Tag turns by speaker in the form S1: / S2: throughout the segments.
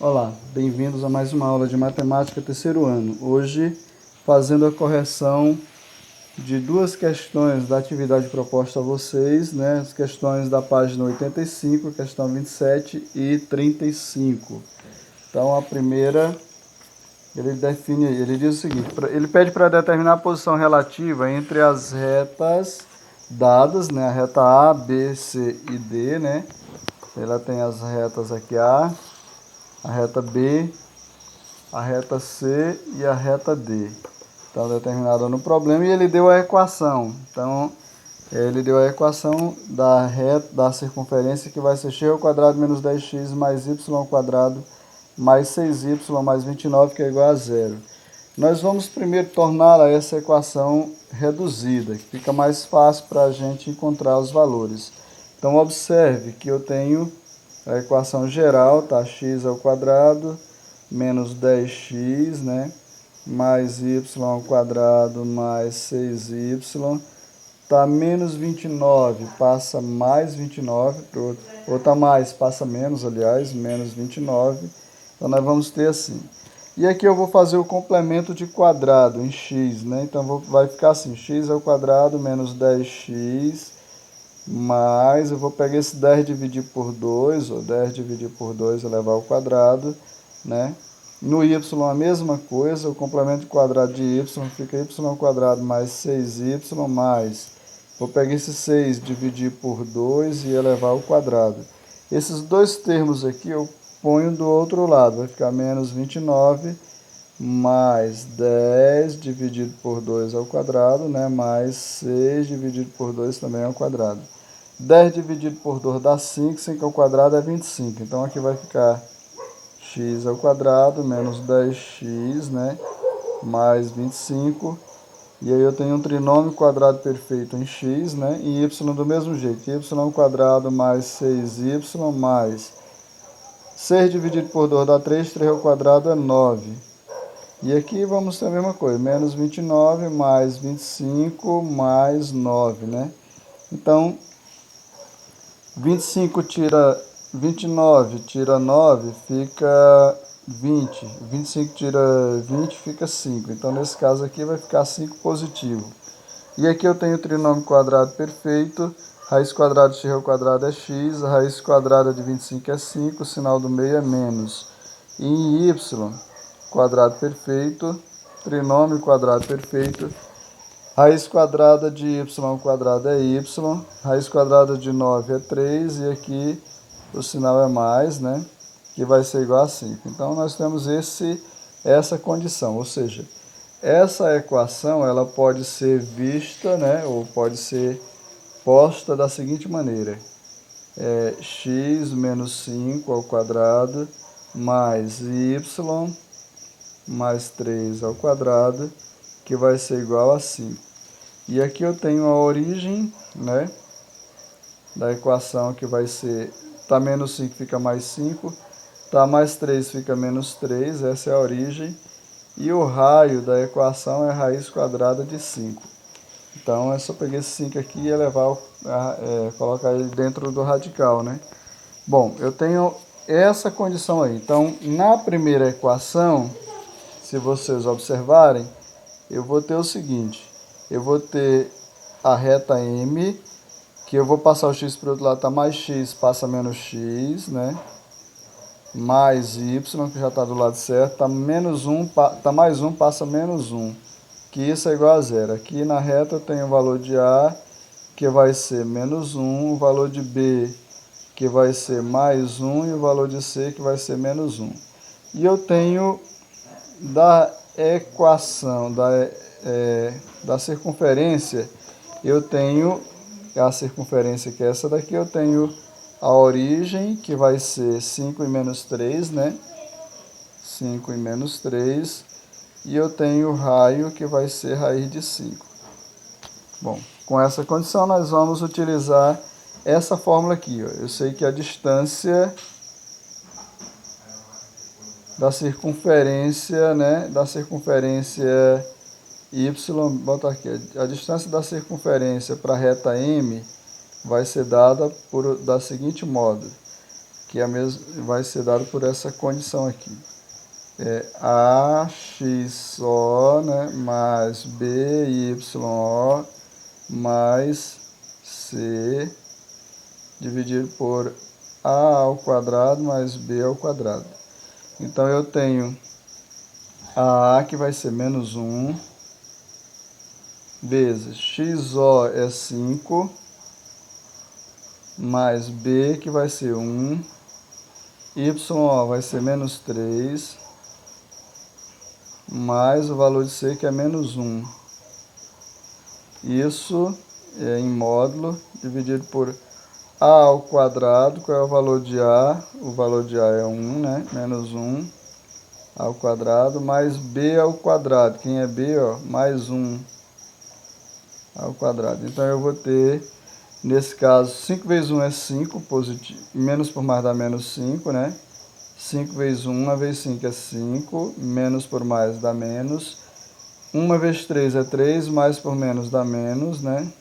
S1: Olá, bem-vindos a mais uma aula de matemática terceiro ano. Hoje, fazendo a correção de duas questões da atividade proposta a vocês, né? As questões da página 85, questão 27 e 35. Então, a primeira, ele diz o seguinte, ele pede para determinar a posição relativa entre as retas dadas, né? A reta A, B, C e D, né? Ela tem as retas aqui a reta B, a reta C e a reta D. Então, determinada no problema, e ele deu a equação. Então, ele deu a equação da circunferência, que vai ser x ao quadrado menos 10x mais y ao quadrado mais 6y mais 29, que é igual a zero. Nós vamos primeiro tornar essa equação reduzida, que fica mais fácil para a gente encontrar os valores. Então, observe que eu tenho a equação geral, tá? X ao quadrado menos 10x, né? Mais y ao quadrado mais 6y, tá menos 29, passa mais 29, ou tá mais, passa menos, aliás, menos 29. Então, nós vamos ter assim. E aqui eu vou fazer o complemento de quadrado em x, né? Então, vai ficar assim, x ao quadrado menos 10x, mais, eu vou pegar esse 10 dividir por 2, ou 10 dividir por 2 elevar ao quadrado, né? No y a mesma coisa, o complemento de quadrado de y fica y ao quadrado mais 6y mais, vou pegar esse 6 dividir por 2 e elevar ao quadrado. Esses dois termos aqui eu ponho do outro lado, vai ficar menos 29 mais 10 dividido por 2 ao quadrado, né? Mais 6 dividido por 2 também ao quadrado. 10 dividido por 2 dá 5, 5 ao quadrado é 25. Então, aqui vai ficar x ao quadrado menos 10x, né? Mais 25. E aí eu tenho um trinômio quadrado perfeito em x, né? E y do mesmo jeito. Y ao quadrado mais 6y mais 6 dividido por 2 dá 3, 3 ao quadrado é 9. E aqui vamos ter a mesma coisa, menos 29 mais 25 mais 9, né? Então, 25 tira 29, tira 9, fica 20. 25 tira 20, fica 5. Então, nesse caso aqui, vai ficar 5 positivo. E aqui eu tenho o trinômio quadrado perfeito. Raiz quadrada de x ao quadrado é x. A raiz quadrada de 25 é 5. O sinal do meio é menos. E em y, quadrado perfeito, trinômio quadrado perfeito, raiz quadrada de y ao quadrado é y, raiz quadrada de 9 é 3, e aqui o sinal é mais, né? Que vai ser igual a 5. Então, nós temos essa condição, ou seja, essa equação ela pode ser vista, né? Ou pode ser posta da seguinte maneira. X menos 5 ao quadrado mais y mais 3 ao quadrado, que vai ser igual a 5. E aqui eu tenho a origem, né, da equação, que vai ser, tá menos 5 fica mais 5, tá mais 3 fica menos 3, essa é a origem. E o raio da equação é a raiz quadrada de 5. Então, é só pegar esse 5 aqui e elevar, colocar ele dentro do radical, né? Bom, eu tenho essa condição aí. Então, na primeira equação, se vocês observarem, eu vou ter o seguinte, eu vou ter a reta M, que eu vou passar o x para o outro lado, tá mais x, passa menos x, né? Mais y, que já está do lado certo, tá menos 1, tá mais 1, passa menos 1, que isso é igual a zero. Aqui na reta eu tenho o valor de A, que vai ser menos 1, o valor de B, que vai ser mais 1, e o valor de C, que vai ser menos 1. E eu tenho da equação da circunferência, eu tenho a circunferência, que é essa daqui, eu tenho a origem, que vai ser 5 e menos 3, né? 5 e menos 3, e eu tenho o raio, que vai ser raiz de 5. Bom, com essa condição nós vamos utilizar essa fórmula aqui, ó. Eu sei que a distância da circunferência, né, da circunferência y, bota aqui, a distância da circunferência para a reta M vai ser dada da seguinte modo, que vai ser dado por essa condição aqui. AXO, né, mais BYO mais C dividido por A ao quadrado mais B ao quadrado. Então, eu tenho A que vai ser menos 1, vezes XO é 5, mais B que vai ser 1, YO vai ser menos 3, mais o valor de C que é menos 1. Isso é em módulo, dividido por A ao quadrado. Qual é o valor de A? O valor de A é 1, né? Menos 1 ao quadrado, mais B ao quadrado. Quem é B, ó? Mais 1 ao quadrado. Então, eu vou ter, nesse caso, 5 vezes 1 é 5, positivo, menos por mais dá menos 5, né? 5 vezes 1 vezes 5 é 5, menos por mais dá menos. 1 vezes 3 é 3, mais por menos dá menos, né?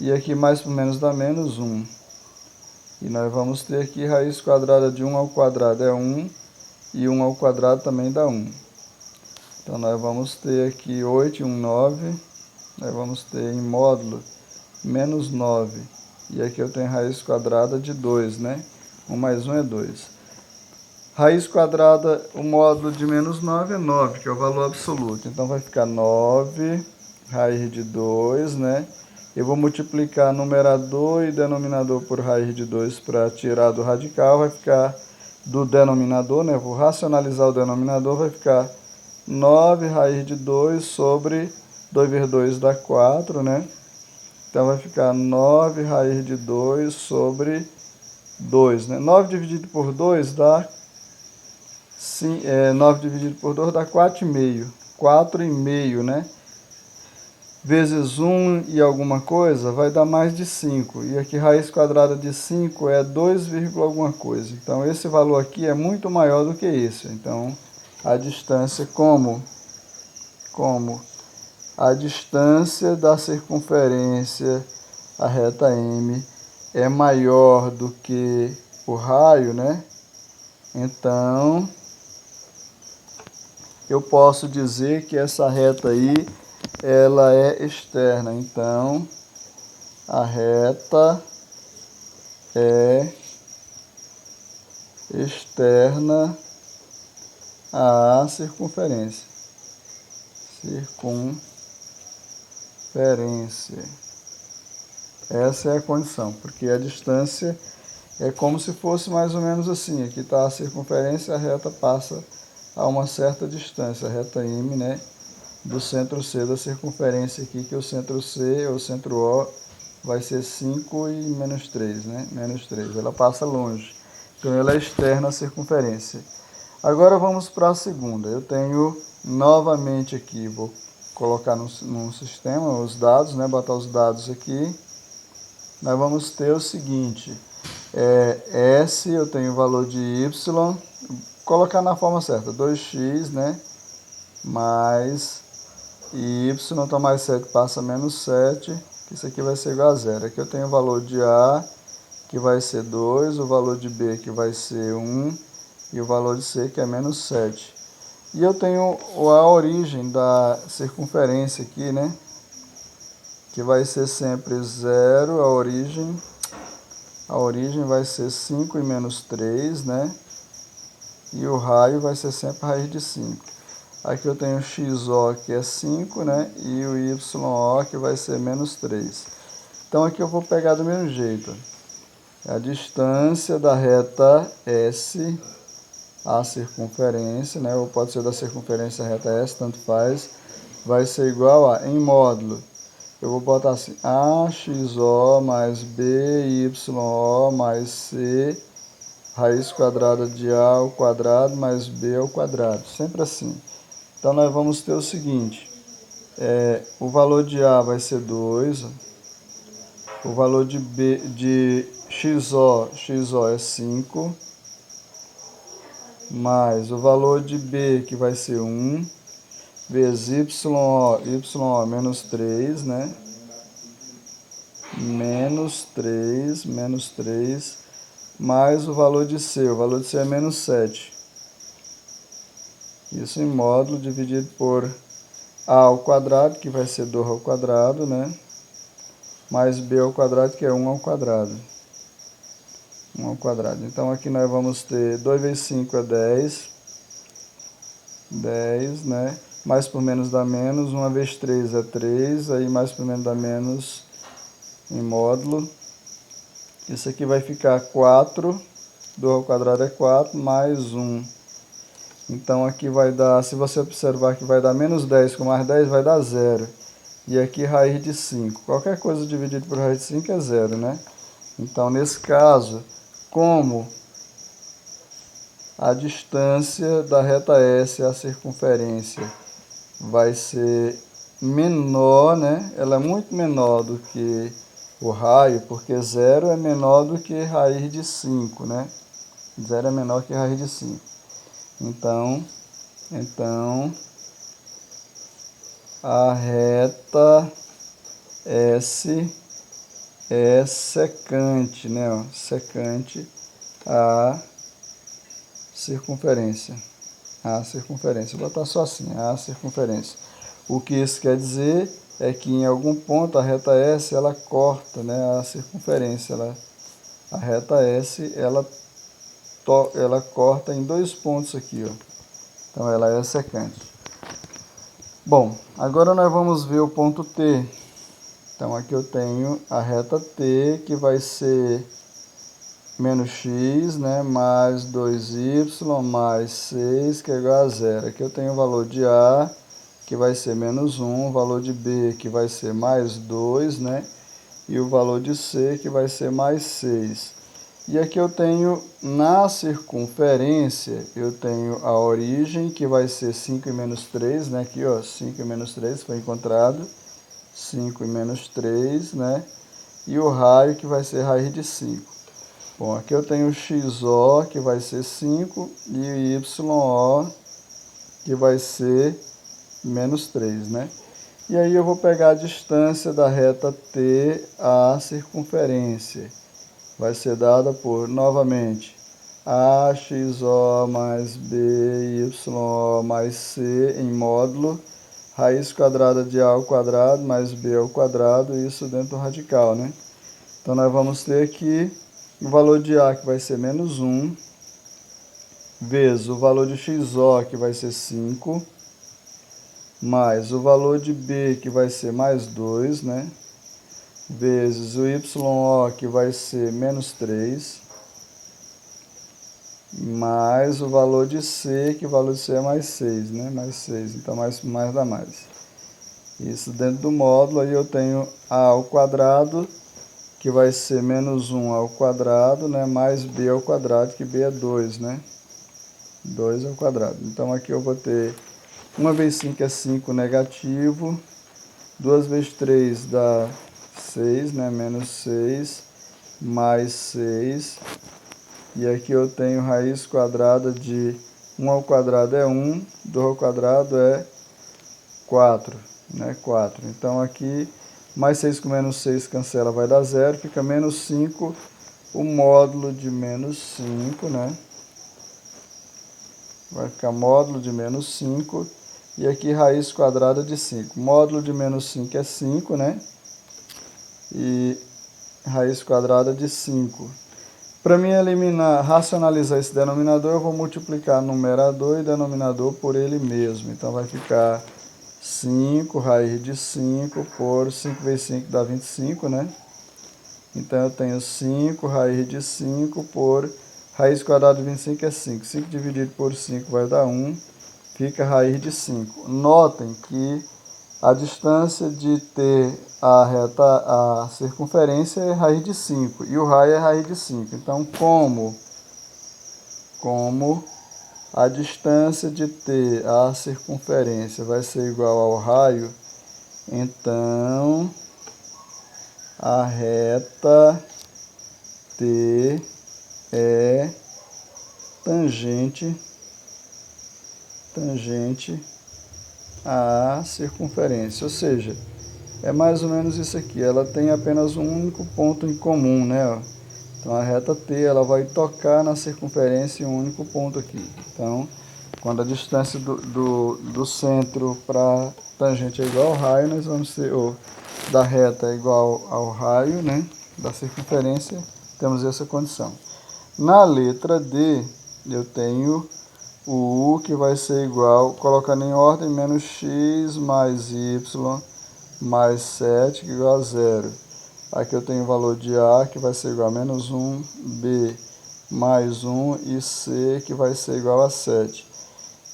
S1: E aqui mais por menos dá menos 1. E nós vamos ter aqui raiz quadrada de 1 ao quadrado é 1, e 1 ao quadrado também dá 1. Então, nós vamos ter aqui 8 e 1, 9. Nós vamos ter em módulo menos 9. E aqui eu tenho raiz quadrada de 2, né? 1 mais 1 é 2. Raiz quadrada, o módulo de menos 9 é 9, que é o valor absoluto. Então, vai ficar 9 raiz de 2, né? Eu vou multiplicar numerador e denominador por raiz de 2 para tirar do radical. Vai ficar do denominador, né? Vou racionalizar o denominador, vai ficar 9 raiz de 2 sobre 2 vezes 2 dá 4, né? Então, vai ficar 9 raiz de 2 sobre 2, né? 9 dividido por 2 dá... 9 dividido por 2 dá 4,5. 4,5, né? Vezes 1 e alguma coisa vai dar mais de 5. E aqui raiz quadrada de 5 é 2, alguma coisa. Então, esse valor aqui é muito maior do que esse. Então, a distância como a distância da circunferência, a reta M, é maior do que o raio, né? Então, eu posso dizer que essa reta aí, ela é externa. Então, a reta é externa à circunferência. Essa é a condição, porque a distância é como se fosse mais ou menos assim. Aqui está a circunferência, a reta passa a uma certa distância, a reta M, né, do centro C da circunferência aqui, que o centro C, ou centro O, vai ser 5 e menos 3, né, menos 3. Ela passa longe, então ela é externa à circunferência. Agora vamos para a segunda. Eu tenho novamente aqui, vou colocar no sistema os dados, né, botar os dados aqui. Nós vamos ter o seguinte, S, eu tenho o valor de Y, colocar na forma certa, 2x, né, mais y, então mais 7 passa menos 7, que isso aqui vai ser igual a zero. Aqui eu tenho o valor de A, que vai ser 2, o valor de B, que vai ser 1, e o valor de C, que é menos 7. E eu tenho a origem da circunferência aqui, né, que vai ser sempre 0, a origem vai ser 5 e menos 3, né, e o raio vai ser sempre raiz de 5. Aqui eu tenho XO, que é 5, né, e o YO, que vai ser menos 3. Então, aqui eu vou pegar do mesmo jeito. A distância da reta S à circunferência, né, ou pode ser da circunferência à reta S, tanto faz, vai ser igual a, em módulo, eu vou botar assim, AXO mais BYO mais C, raiz quadrada de A ao quadrado mais B ao quadrado, sempre assim. Então, nós vamos ter o seguinte, o valor de A vai ser 2, o valor de XO é 5, mais o valor de B, que vai ser 1, vezes YO menos 3, né? Menos 3, mais o valor de C. O valor de C é menos 7. Isso em módulo dividido por A ao quadrado, que vai ser 2 ao quadrado, né? Mais B ao quadrado, que é 1 ao quadrado. 1 ao quadrado. Então, aqui nós vamos ter 2 vezes 5 é 10. 10, né? Mais por menos dá menos. 1 vezes 3 é 3. Aí, mais por menos dá menos em módulo. Isso aqui vai ficar 4. 2 ao quadrado é 4, mais 1. Então, aqui vai dar, se você observar que vai dar menos 10 com mais 10, vai dar 0. E aqui, raiz de 5. Qualquer coisa dividido por raiz de 5 é 0, né? Então, nesse caso, como a distância da reta S à circunferência vai ser menor, né? Ela é muito menor do que o raio, porque 0 é menor do que raiz de 5, né? 0 é menor que raiz de 5. Então, a reta S é secante, né? Ó, secante à circunferência. A circunferência. Vou botar só assim, a circunferência. O que isso quer dizer é que em algum ponto a reta S ela corta, né, a circunferência. A reta S ela corta em 2 pontos aqui, ó. Então ela é secante. Bom, agora nós vamos ver o ponto T. Então aqui eu tenho a reta T, que vai ser menos x, né, mais 2y mais 6, que é igual a 0. Aqui eu tenho o valor de A, que vai ser menos 1, o valor de B, que vai ser mais 2, né, e o valor de C, que vai ser mais 6. E aqui eu tenho, na circunferência, eu tenho a origem, que vai ser 5 e menos 3, né, aqui, ó, 5 e menos 3 foi encontrado, 5 e menos 3, né, e o raio, que vai ser raiz de 5. Bom, aqui eu tenho o XO, que vai ser 5, e o YO, que vai ser menos 3, né? E aí eu vou pegar a distância da reta T à circunferência. Vai ser dada por, novamente, AXO mais BYO mais C em módulo, raiz quadrada de A ao quadrado mais B ao quadrado, isso dentro do radical, né? Então nós vamos ter aqui o valor de A, que vai ser menos 1, vezes o valor de XO, que vai ser 5, mais o valor de B, que vai ser mais 2, né? Vezes o YO, que vai ser menos 3, mais o valor de C, que o valor de C é mais 6, né? Mais 6, então mais dá mais. Isso dentro do módulo, aí eu tenho A ao quadrado, que vai ser menos 1 ao quadrado, né, mais B ao quadrado, que B é 2, né? 2 ao quadrado. Então, aqui eu vou ter 1 vezes 5 é 5 negativo, 2 vezes 3 dá 6, né, menos 6, mais 6. E aqui eu tenho raiz quadrada de 1 ao quadrado é 1, 2 ao quadrado é 4, né, 4. Então, aqui mais 6 com menos 6 cancela, vai dar 0, fica menos 5, o módulo de menos 5, né? Vai ficar módulo de menos 5, e aqui raiz quadrada de 5. Módulo de menos 5 é 5, né? E raiz quadrada de 5. Para mim eliminar, racionalizar esse denominador, eu vou multiplicar numerador e denominador por ele mesmo. Então vai ficar 5, raiz de 5 por 5 vezes 5 dá 25, né? Então eu tenho 5, raiz de 5 por raiz quadrada de 25 é 5. 5 dividido por 5 vai dar 1, fica raiz de 5. Notem que a distância de T a reta, a circunferência é raiz de 5 e o raio é raiz de 5. Então, como a distância de T à circunferência vai ser igual ao raio, então a reta T é tangente à circunferência, ou seja, é mais ou menos isso aqui. Ela tem apenas um único ponto em comum, né? Então a reta T ela vai tocar na circunferência em um único ponto aqui. Então, quando a distância do centro para tangente é igual ao raio, nós vamos ter, ou da reta é igual ao raio, né, da circunferência, temos essa condição. Na letra D, eu tenho o U que vai ser igual, colocando em ordem, menos x mais y mais 7, que é igual a 0. Aqui eu tenho o valor de A, que vai ser igual a menos 1, B mais 1 e C, que vai ser igual a 7.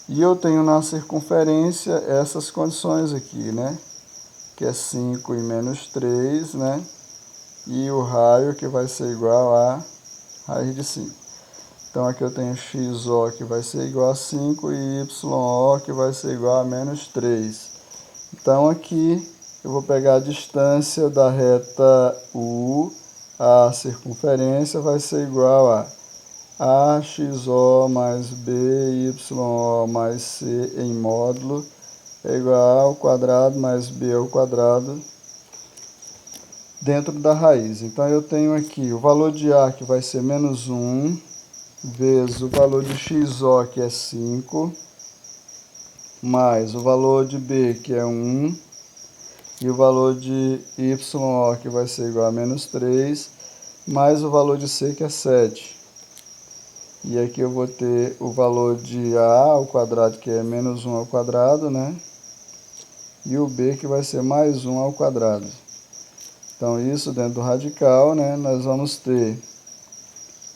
S1: E eu tenho na circunferência essas condições aqui, né? Que é 5 e menos 3, né? E o raio, que vai ser igual a raiz de 5. Então aqui eu tenho XO, que vai ser igual a 5, e YO, que vai ser igual a menos 3. Então aqui eu vou pegar a distância da reta U, a circunferência vai ser igual a AXO mais BYO mais C em módulo é igual a ao quadrado mais B ao quadrado dentro da raiz. Então eu tenho aqui o valor de A, que vai ser menos 1, vezes o valor de XO, que é 5, mais o valor de B, que é 1, e o valor de YO, que vai ser igual a menos 3, mais o valor de C, que é 7. E aqui eu vou ter o valor de A ao quadrado, que é menos 1 ao quadrado, né? E o B, que vai ser mais 1 ao quadrado. Então, isso dentro do radical, né? Nós vamos ter,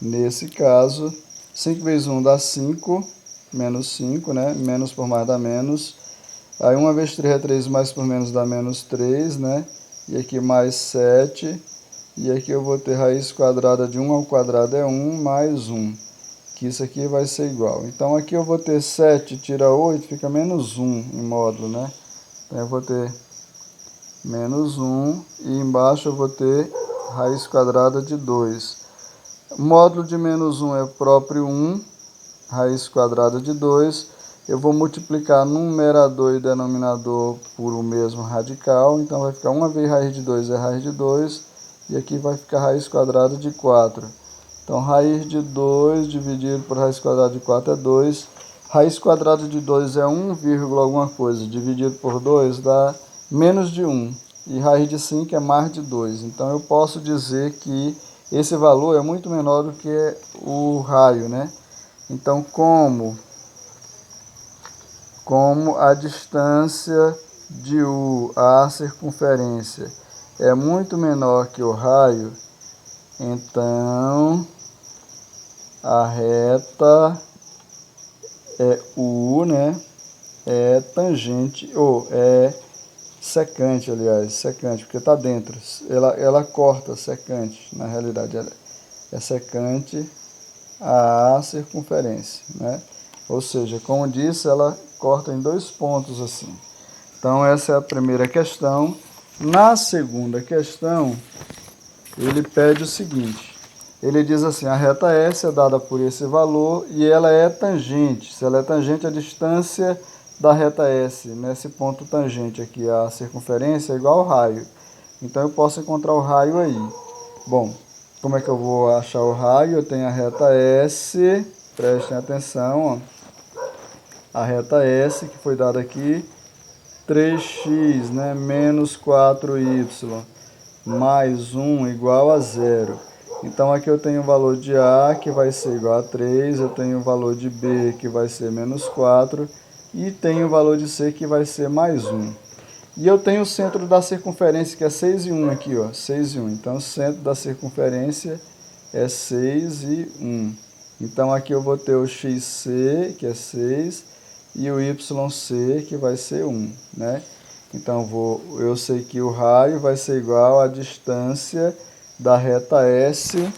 S1: nesse caso, 5 vezes 1 dá 5, menos 5, né? Menos por mais dá menos. Aí 1 vezes 3 é 3, mais por menos dá menos 3, né? E aqui mais 7. E aqui eu vou ter raiz quadrada de 1 ao quadrado é 1, mais 1. Que isso aqui vai ser igual. Então aqui eu vou ter 7, tira 8, fica menos 1 em módulo, né? Então eu vou ter menos 1 e embaixo eu vou ter raiz quadrada de 2. Módulo de menos 1 é o próprio 1, raiz quadrada de 2. Eu vou multiplicar numerador e denominador por o mesmo radical, então vai ficar 1 vezes raiz de 2 é raiz de 2, e aqui vai ficar raiz quadrada de 4. Então, raiz de 2 dividido por raiz quadrada de 4 é 2. Raiz quadrada de 2 é 1, alguma coisa, dividido por 2 dá menos de 1. E raiz de 5 é mais de 2. Então, eu posso dizer que esse valor é muito menor do que o raio, né? Então, como a distância de U à circunferência é muito menor que o raio, então a reta é U, né? É tangente, ou é secante, aliás, secante, porque está dentro. Ela corta secante, na realidade, ela é secante à circunferência, né? Ou seja, como disse, ela corta em 2 pontos assim. Então, essa é a primeira questão. Na segunda questão, ele pede o seguinte. Ele diz assim, a reta S é dada por esse valor e ela é tangente. Se ela é tangente, a distância da reta S, nesse ponto tangente aqui, a circunferência, é igual ao raio. Então, eu posso encontrar o raio aí. Bom, como é que eu vou achar o raio? Eu tenho a reta S, prestem atenção, ó. A reta S, que foi dada aqui, 3x, né, menos 4y, mais 1 igual a 0. Então, aqui eu tenho o valor de A, que vai ser igual a 3, eu tenho o valor de B, que vai ser menos 4, e tenho o valor de C, que vai ser mais 1. E eu tenho o centro da circunferência, que é 6 e 1 aqui, ó, 6 e 1. Então, o centro da circunferência é 6 e 1. Então, aqui eu vou ter o XC, que é 6, e o YC, que vai ser 1, né? Então, eu sei que o raio vai ser igual à distância da reta S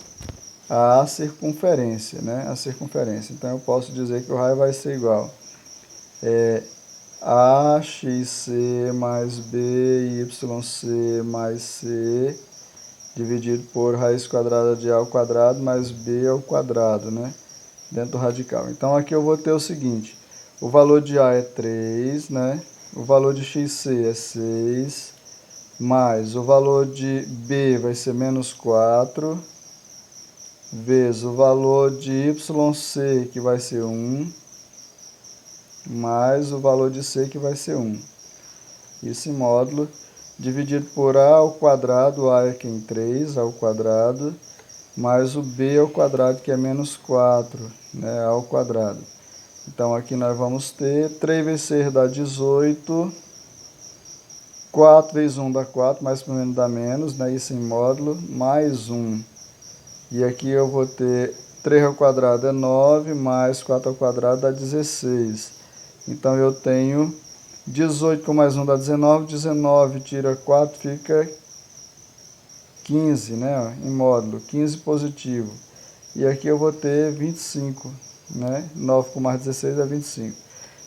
S1: à circunferência, né? A circunferência. Então, eu posso dizer que o raio vai ser igual AXC mais BYC mais C dividido por raiz quadrada de A ao quadrado mais B ao quadrado, né? Dentro do radical. Então, aqui eu vou ter o seguinte. O valor de A é 3, né? O valor de XC é 6, mais o valor de B vai ser menos 4, vezes o valor de YC, que vai ser 1, mais o valor de C, que vai ser 1. Esse módulo dividido por A ao quadrado, A é aqui em 3, ao quadrado, mais o B ao quadrado, que é menos 4, né, ao quadrado. Então, aqui nós vamos ter 3 vezes 6 dá 18, 4 vezes 1 dá 4, mais ou menos dá menos, né, isso em módulo, mais 1. E aqui eu vou ter 3 ao quadrado é 9, mais 4 ao quadrado dá 16. Então, eu tenho 18 com mais 1 dá 19, 19 tira 4 fica 15, né, em módulo, 15 positivo. E aqui eu vou ter 25, né, 9 com mais 16 é 25.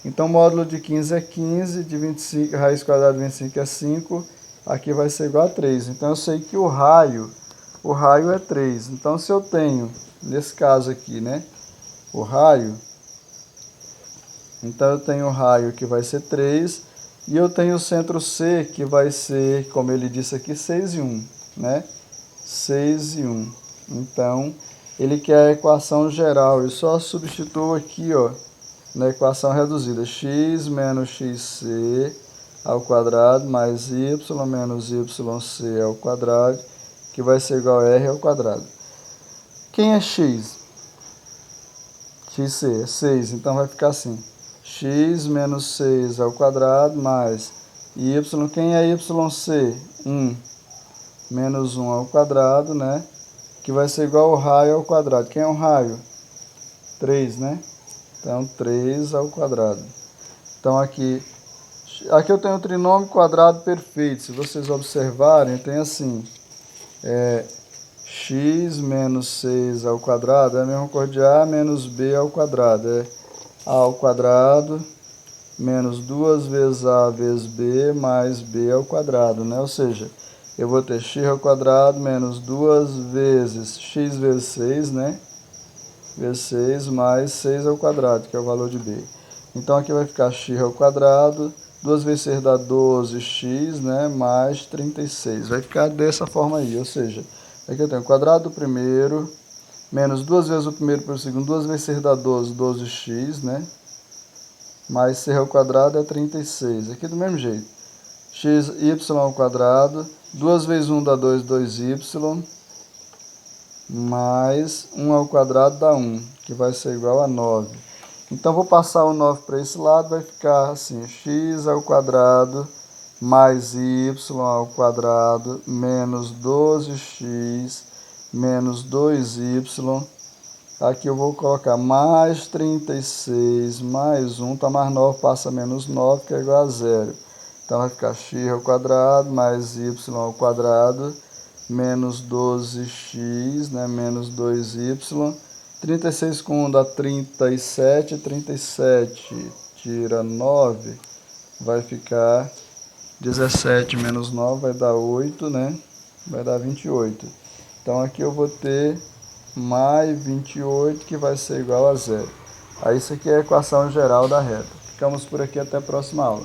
S1: Então, módulo de 15 é 15, de 25, raiz quadrada de 25 é 5, aqui vai ser igual a 3. Então, eu sei que o raio é 3. Então, se eu tenho, nesse caso aqui, né, o raio, então eu tenho o raio que vai ser 3, e eu tenho o centro C, que vai ser, como ele disse aqui, 6 e 1, né? 6 e 1. Então, ele quer a equação geral. Eu só substituo aqui, ó, na equação reduzida, x menos xc ao quadrado mais y menos yc ao quadrado, que vai ser igual a r ao quadrado. Quem é x? xc é 6, então vai ficar assim, x menos 6 ao quadrado mais y, quem é yc? 1, menos 1 ao quadrado, né? Que vai ser igual ao raio ao quadrado. Quem é o raio? 3, né? Então, 3 ao quadrado. Então, aqui eu tenho o trinômio quadrado perfeito. Se vocês observarem, tem assim, x menos 6 ao quadrado é a mesma coisa de a menos b ao quadrado. É a ao quadrado menos 2 vezes a vezes b mais b ao quadrado, né? Ou seja, eu vou ter x ao quadrado menos 2 vezes x vezes 6, né? Vezes 6 mais 6 ao quadrado, que é o valor de b. Então, aqui vai ficar x ao quadrado, 2 vezes 6 dá 12x, né? Mais 36. Vai ficar dessa forma aí, ou seja, aqui eu tenho o quadrado do primeiro, menos 2 vezes o primeiro pelo segundo, 2 vezes 6 dá 12, 12x, né? Mais 6 ao quadrado é 36. Aqui do mesmo jeito. Y ao quadrado, 2 vezes 1 dá 2, 2y, mais 1 ao quadrado dá 1, que vai ser igual a 9. Então, vou passar o 9 para esse lado, vai ficar assim, x ao quadrado mais y ao quadrado menos 12x menos 2y. Aqui eu vou colocar mais 36 mais 1, tá mais 9, passa menos 9, que é igual a 0. Então, vai ficar x ao quadrado mais y ao quadrado menos 12x, né, menos 2y. 36 com 1 dá 37, 37 tira 9, vai ficar 17 menos 9, vai dar 8, né? Vai dar 28. Então, aqui eu vou ter mais 28, que vai ser igual a 0. Aí, isso aqui é a equação geral da reta. Ficamos por aqui, até a próxima aula.